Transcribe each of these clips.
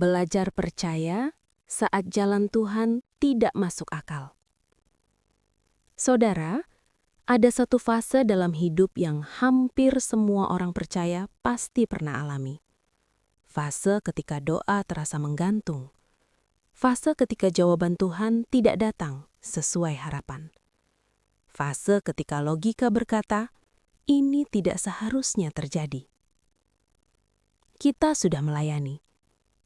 Belajar percaya saat jalan Tuhan tidak masuk akal. Saudara, ada satu fase dalam hidup yang hampir semua orang percaya pasti pernah alami. Fase ketika doa terasa menggantung. Fase ketika jawaban Tuhan tidak datang sesuai harapan. Fase ketika logika berkata, ini tidak seharusnya terjadi. Kita sudah melayani.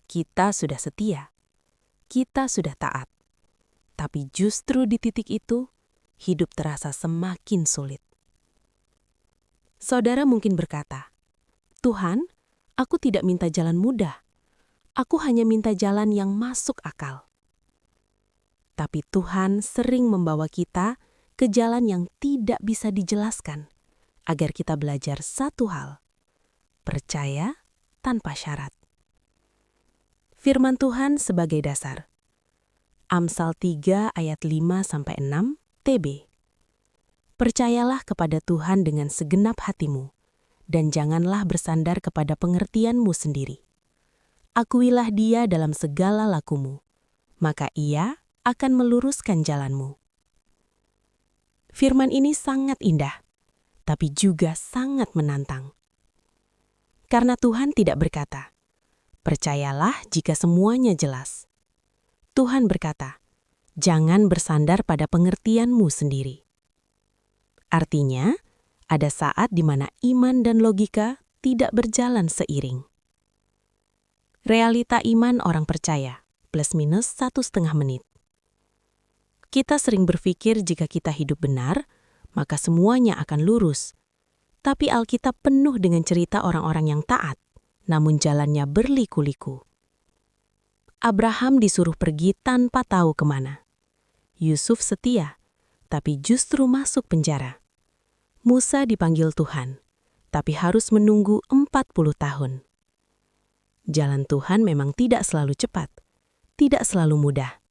Kita sudah setia, kita sudah taat. Tapi justru di titik itu, hidup terasa semakin sulit. Saudara mungkin berkata, Tuhan, aku tidak minta jalan mudah. Aku hanya minta jalan yang masuk akal. Tapi Tuhan sering membawa kita ke jalan yang tidak bisa dijelaskan, agar kita belajar satu hal, percaya tanpa syarat. Firman Tuhan sebagai dasar. Amsal 3 ayat 5-6 TB. Percayalah kepada Tuhan dengan segenap hatimu, dan janganlah bersandar kepada pengertianmu sendiri. Akuilah Dia dalam segala lakumu, maka Ia akan meluruskan jalanmu. Firman ini sangat indah, tapi juga sangat menantang. Karena Tuhan tidak berkata, percayalah jika semuanya jelas. Tuhan berkata, jangan bersandar pada pengertianmu sendiri. Artinya, ada saat di mana iman dan logika tidak berjalan seiring. Realita iman orang percaya, plus minus 1,5 menit. Kita sering berpikir jika kita hidup benar, maka semuanya akan lurus. Tapi Alkitab penuh dengan cerita orang-orang yang taat, namun jalannya berliku-liku. Abraham disuruh pergi tanpa tahu kemana. Yusuf setia, tapi justru masuk penjara. Musa dipanggil Tuhan, tapi harus menunggu 40 tahun. Jalan Tuhan memang tidak selalu cepat, tidak selalu mudah,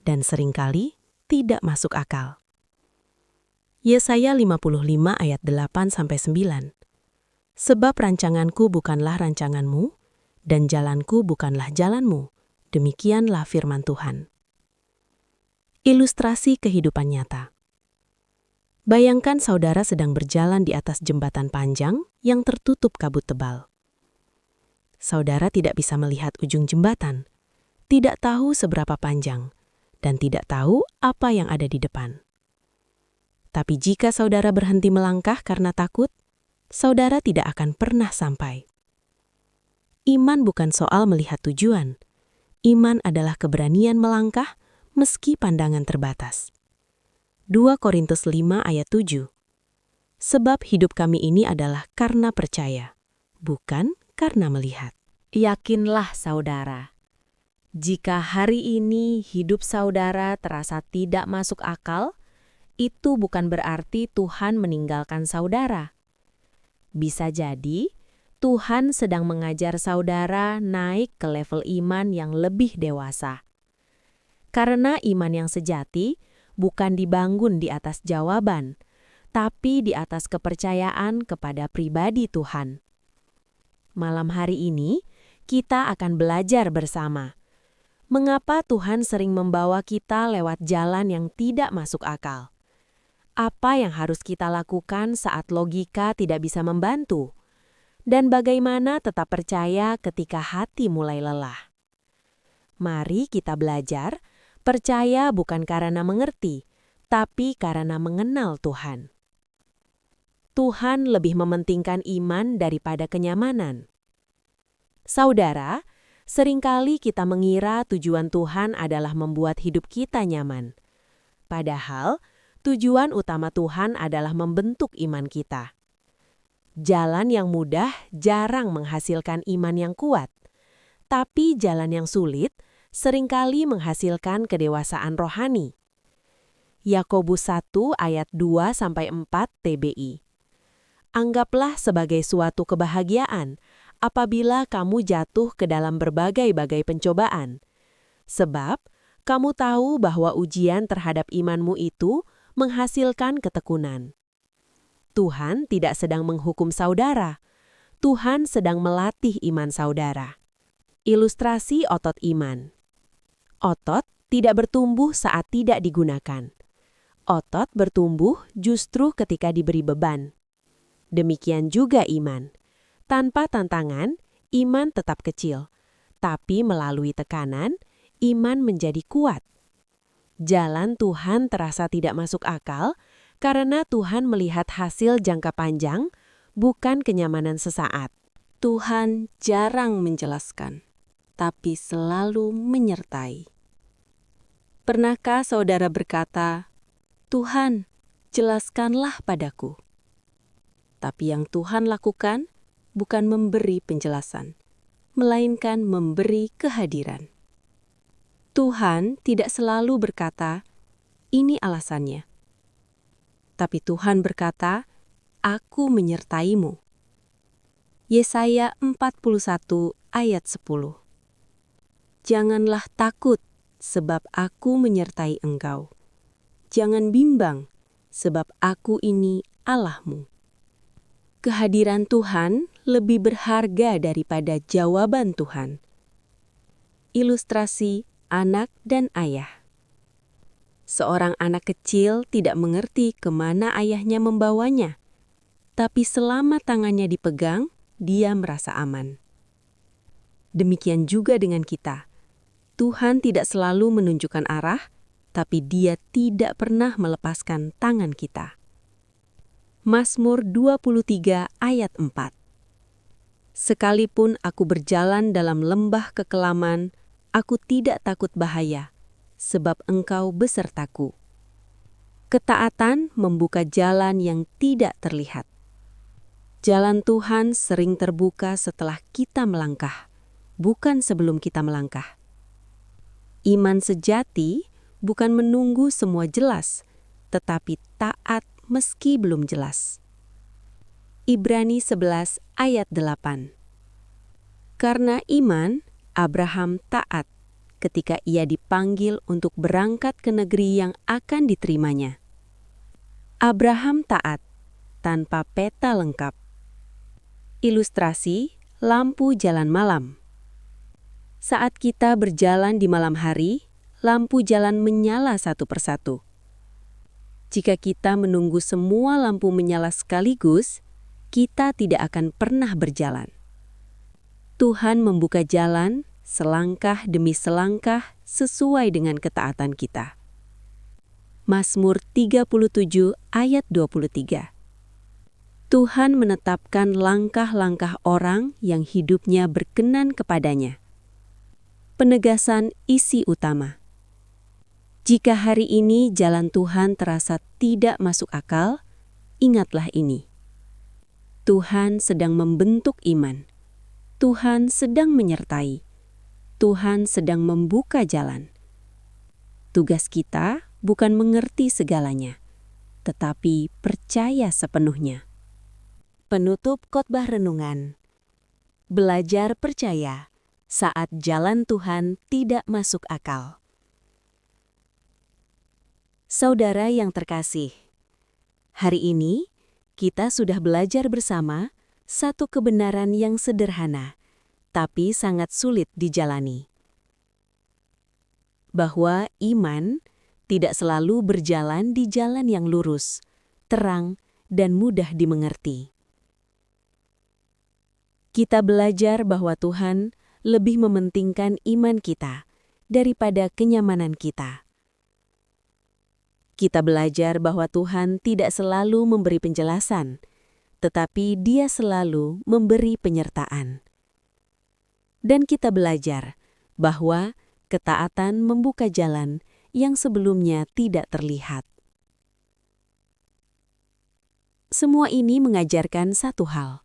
dan seringkali tidak masuk akal. Yesaya 55 ayat 8-9. Sebab rancanganku bukanlah rancanganmu, dan jalanku bukanlah jalanmu. Demikianlah firman Tuhan. Ilustrasi kehidupan nyata. Bayangkan saudara sedang berjalan di atas jembatan panjang yang tertutup kabut tebal. Saudara tidak bisa melihat ujung jembatan, tidak tahu seberapa panjang, dan tidak tahu apa yang ada di depan. Tapi jika saudara berhenti melangkah karena takut, saudara tidak akan pernah sampai. Iman bukan soal melihat tujuan. Iman adalah keberanian melangkah meski pandangan terbatas. 2 Korintus 5 ayat 7. Sebab hidup kami ini adalah karena percaya, bukan karena melihat. Yakinlah saudara, jika hari ini hidup saudara terasa tidak masuk akal, itu bukan berarti Tuhan meninggalkan saudara. Bisa jadi, Tuhan sedang mengajar saudara naik ke level iman yang lebih dewasa. Karena iman yang sejati bukan dibangun di atas jawaban, tapi di atas kepercayaan kepada pribadi Tuhan. Malam hari ini, kita akan belajar bersama. Mengapa Tuhan sering membawa kita lewat jalan yang tidak masuk akal? Apa yang harus kita lakukan saat logika tidak bisa membantu? Dan bagaimana tetap percaya ketika hati mulai lelah? Mari kita belajar, percaya bukan karena mengerti, tapi karena mengenal Tuhan. Tuhan lebih mementingkan iman daripada kenyamanan. Saudara, seringkali kita mengira tujuan Tuhan adalah membuat hidup kita nyaman. Padahal, tujuan utama Tuhan adalah membentuk iman kita. Jalan yang mudah jarang menghasilkan iman yang kuat, tapi jalan yang sulit seringkali menghasilkan kedewasaan rohani. Yakobus 1 ayat 2-4 TBI. Anggaplah sebagai suatu kebahagiaan apabila kamu jatuh ke dalam berbagai-bagai pencobaan, sebab kamu tahu bahwa ujian terhadap imanmu itu menghasilkan ketekunan. Tuhan tidak sedang menghukum saudara. Tuhan sedang melatih iman saudara. Ilustrasi otot iman. Otot tidak bertumbuh saat tidak digunakan. Otot bertumbuh justru ketika diberi beban. Demikian juga iman. Tanpa tantangan, iman tetap kecil. Tapi melalui tekanan, iman menjadi kuat. Jalan Tuhan terasa tidak masuk akal karena Tuhan melihat hasil jangka panjang, bukan kenyamanan sesaat. Tuhan jarang menjelaskan, tapi selalu menyertai. Pernahkah saudara berkata, "Tuhan, jelaskanlah padaku." Tapi yang Tuhan lakukan bukan memberi penjelasan, melainkan memberi kehadiran. Tuhan tidak selalu berkata, "Ini alasannya." Tapi Tuhan berkata, "Aku menyertaimu." Yesaya 41 ayat 10. Janganlah takut, sebab aku menyertai engkau. Jangan bimbang, sebab aku ini Allahmu. Kehadiran Tuhan lebih berharga daripada jawaban Tuhan. Ilustrasi anak dan ayah. Seorang anak kecil tidak mengerti kemana ayahnya membawanya, tapi selama tangannya dipegang, dia merasa aman. Demikian juga dengan kita. Tuhan tidak selalu menunjukkan arah, tapi Dia tidak pernah melepaskan tangan kita. Mazmur 23 ayat 4. Sekalipun aku berjalan dalam lembah kekelaman, aku tidak takut bahaya, sebab Engkau besertaku. Ketaatan membuka jalan yang tidak terlihat. Jalan Tuhan sering terbuka setelah kita melangkah, bukan sebelum kita melangkah. Iman sejati bukan menunggu semua jelas, tetapi taat meski belum jelas. Ibrani 11 ayat 8. Karena iman, Abraham taat ketika ia dipanggil untuk berangkat ke negeri yang akan diterimanya. Abraham taat tanpa peta lengkap. Ilustrasi lampu jalan malam. Saat kita berjalan di malam hari, lampu jalan menyala satu persatu. Jika kita menunggu semua lampu menyala sekaligus, kita tidak akan pernah berjalan. Tuhan membuka jalan selangkah demi selangkah sesuai dengan ketaatan kita. Mazmur 37 ayat 23. Tuhan menetapkan langkah-langkah orang yang hidupnya berkenan kepadanya. Penegasan isi utama. Jika hari ini jalan Tuhan terasa tidak masuk akal, ingatlah ini. Tuhan sedang membentuk iman. Tuhan sedang menyertai. Tuhan sedang membuka jalan. Tugas kita bukan mengerti segalanya, tetapi percaya sepenuhnya. Penutup khotbah renungan. Belajar percaya saat jalan Tuhan tidak masuk akal. Saudara yang terkasih, hari ini kita sudah belajar bersama satu kebenaran yang sederhana, tapi sangat sulit dijalani. Bahwa iman tidak selalu berjalan di jalan yang lurus, terang, dan mudah dimengerti. Kita belajar bahwa Tuhan lebih mementingkan iman kita daripada kenyamanan kita. Kita belajar bahwa Tuhan tidak selalu memberi penjelasan, tetapi Dia selalu memberi penyertaan. Dan kita belajar bahwa ketaatan membuka jalan yang sebelumnya tidak terlihat. Semua ini mengajarkan satu hal.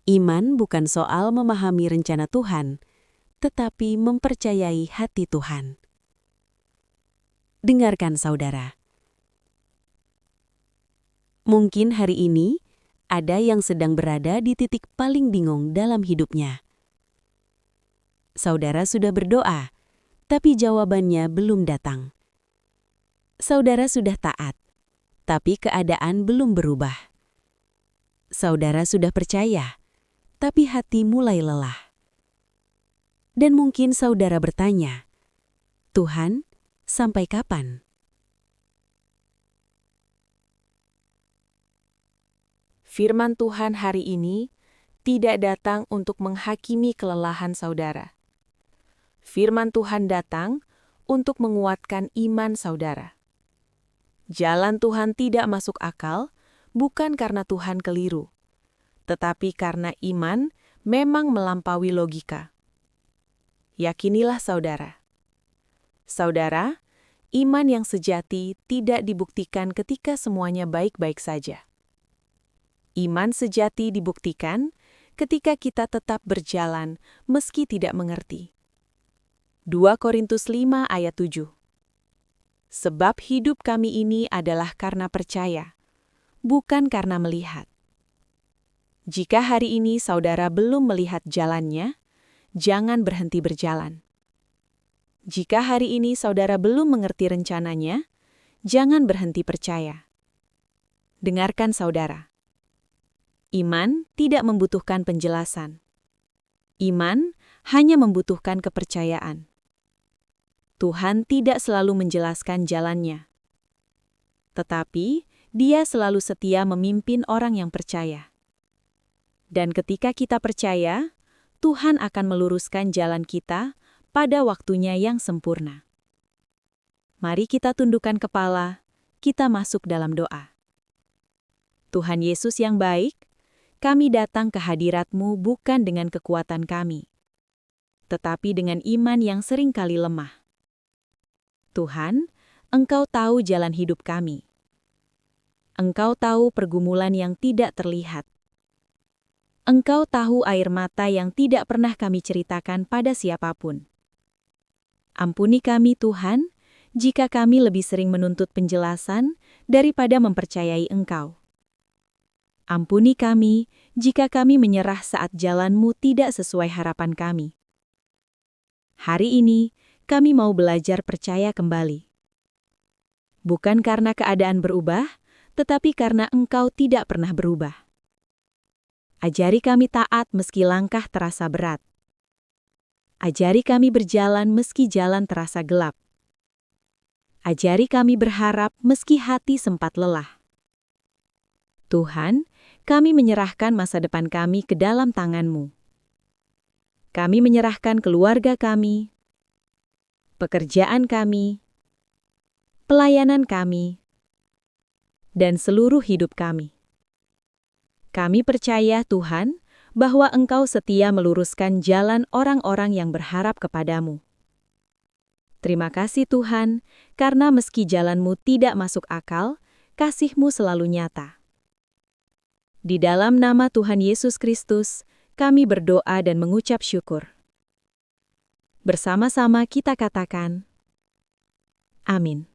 Iman bukan soal memahami rencana Tuhan, tetapi mempercayai hati Tuhan. Dengarkan saudara. Mungkin hari ini ada yang sedang berada di titik paling bingung dalam hidupnya. Saudara sudah berdoa, tapi jawabannya belum datang. Saudara sudah taat, tapi keadaan belum berubah. Saudara sudah percaya, tapi hati mulai lelah. Dan mungkin saudara bertanya, Tuhan, sampai kapan? Firman Tuhan hari ini tidak datang untuk menghakimi kelelahan saudara. Firman Tuhan datang untuk menguatkan iman saudara. Jalan Tuhan tidak masuk akal bukan karena Tuhan keliru, tetapi karena iman memang melampaui logika. Yakinilah saudara. Saudara, iman yang sejati tidak dibuktikan ketika semuanya baik-baik saja. Iman sejati dibuktikan ketika kita tetap berjalan meski tidak mengerti. 2 Korintus 5 ayat 7. Sebab hidup kami ini adalah karena percaya, bukan karena melihat. Jika hari ini saudara belum melihat jalannya, jangan berhenti berjalan. Jika hari ini saudara belum mengerti rencananya, jangan berhenti percaya. Dengarkan saudara. Iman tidak membutuhkan penjelasan. Iman hanya membutuhkan kepercayaan. Tuhan tidak selalu menjelaskan jalannya. Tetapi, Dia selalu setia memimpin orang yang percaya. Dan ketika kita percaya, Tuhan akan meluruskan jalan kita pada waktunya yang sempurna. Mari kita tundukkan kepala, kita masuk dalam doa. Tuhan Yesus yang baik, kami datang ke hadirat-Mu bukan dengan kekuatan kami, tetapi dengan iman yang seringkali lemah. Tuhan, Engkau tahu jalan hidup kami. Engkau tahu pergumulan yang tidak terlihat. Engkau tahu air mata yang tidak pernah kami ceritakan pada siapapun. Ampuni kami, Tuhan, jika kami lebih sering menuntut penjelasan daripada mempercayai Engkau. Ampuni kami jika kami menyerah saat jalan-Mu tidak sesuai harapan kami. Hari ini, kami mau belajar percaya kembali. Bukan karena keadaan berubah, tetapi karena Engkau tidak pernah berubah. Ajari kami taat meski langkah terasa berat. Ajari kami berjalan meski jalan terasa gelap. Ajari kami berharap meski hati sempat lelah. Tuhan, kami menyerahkan masa depan kami ke dalam tangan-Mu. Kami menyerahkan keluarga kami, pekerjaan kami, pelayanan kami, dan seluruh hidup kami. Kami percaya, Tuhan, bahwa Engkau setia meluruskan jalan orang-orang yang berharap kepadamu. Terima kasih Tuhan, karena meski jalan-Mu tidak masuk akal, kasih-Mu selalu nyata. Di dalam nama Tuhan Yesus Kristus, kami berdoa dan mengucap syukur. Bersama-sama kita katakan, Amin.